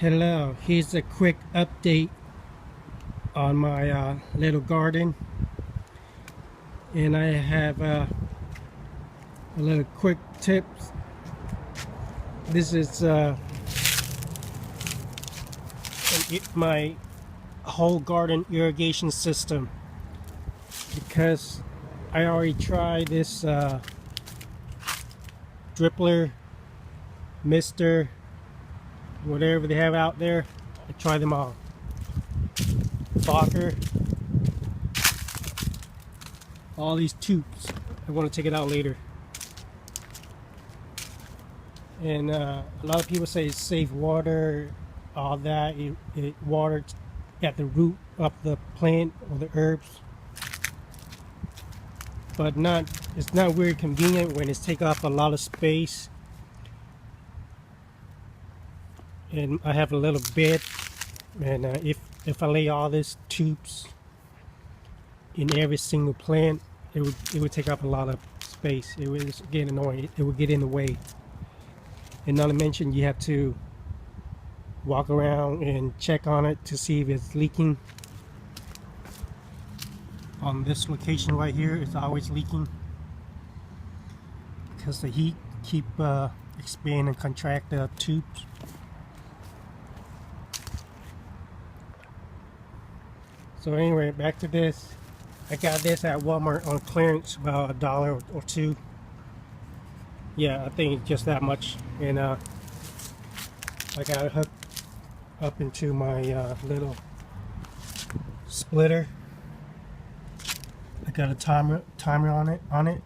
Hello, here's a quick update on my little garden, and I have a little quick tips. This is my whole garden irrigation system, because I already tried this drippler, mister, whatever they have out there. I tried them all. Fokker, all these tubes. I want to take it out later. And a lot of people say it saves water, all that. It waters at the root of the plant or the herbs, but it's not very convenient when it's taking up a lot of space. And I have a little bed, and if I lay all these tubes in every single plant, it would take up a lot of space. It would get annoying. It would get in the way. And not to mention, you have to walk around and check on it to see if it's leaking. On this location right here, it's always leaking because the heat keep expand and contract the tubes. So anyway, back to this. I got this at Walmart on clearance, about $1 or $2. Yeah, I think it's just that much. And I got it hooked up into my little splitter. I got a timer on it.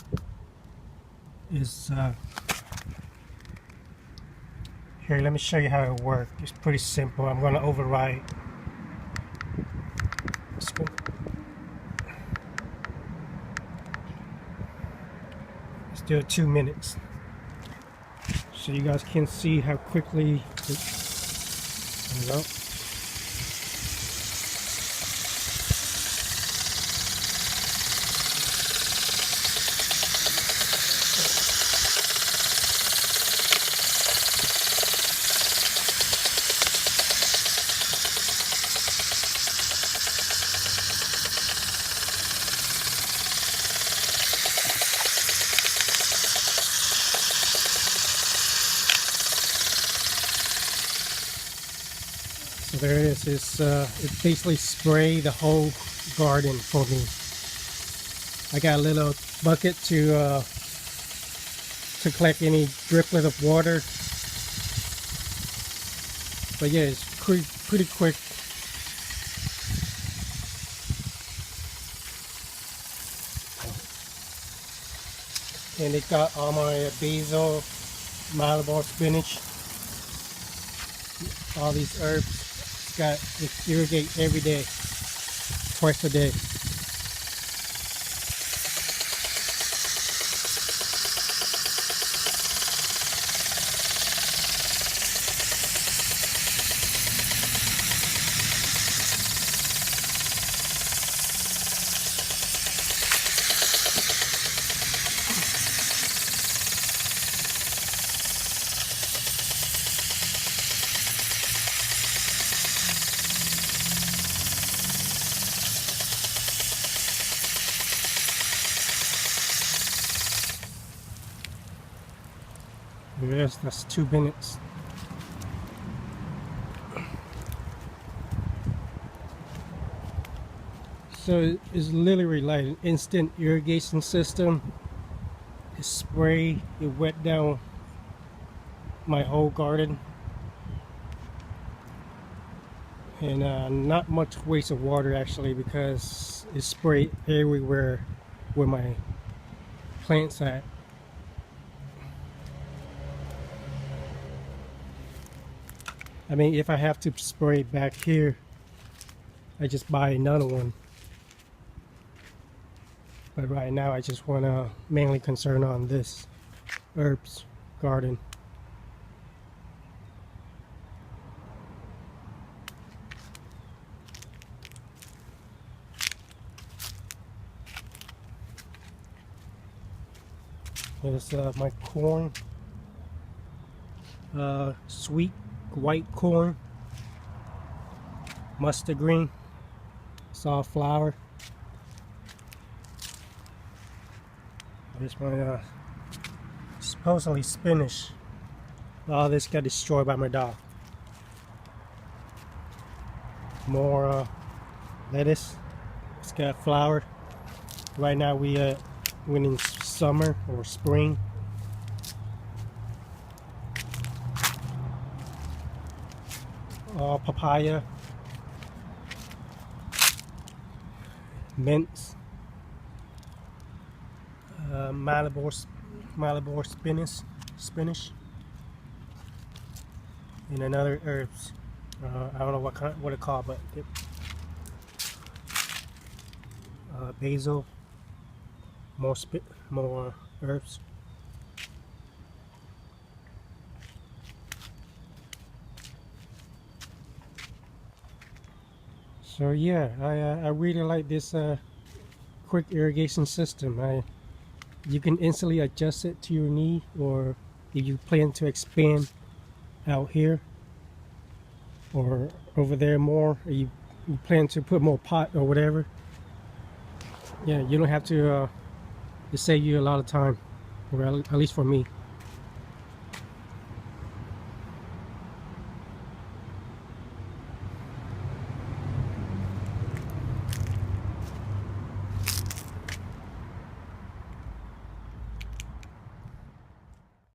Is here, let me show you how it works. It's pretty simple. I'm going to override. Let's do it 2 minutes so you guys can see how quickly there we go. So there it is. It basically spray the whole garden for me. I got a little bucket to collect any driplet of water. But yeah, it's pretty quick. And it got all my basil, Malabar spinach, all these herbs. It's irrigate every day, twice a day. Yes, that's 2 minutes. So it's literally like an instant irrigation system. It spray, it wet down my whole garden, and not much waste of water actually, because it sprayed everywhere where my plants at. I mean, if I have to spray back here, I just buy another one. But right now, I just want to mainly concern on this herbs garden. Here's my corn, sweet white corn. mustard green, safflower. This one supposedly spinach. All this got destroyed by my dog. More lettuce. It's got flower. Right now we in summer or spring. Papaya, mints, Malibor spinach, and another herbs. I don't know what it called, but basil, more herbs. So yeah, I really like this quick irrigation system. You can instantly adjust it to your need, or if you plan to expand out here or over there more, or you plan to put more pot or whatever. Yeah, you don't have to. It save you a lot of time, or at least for me.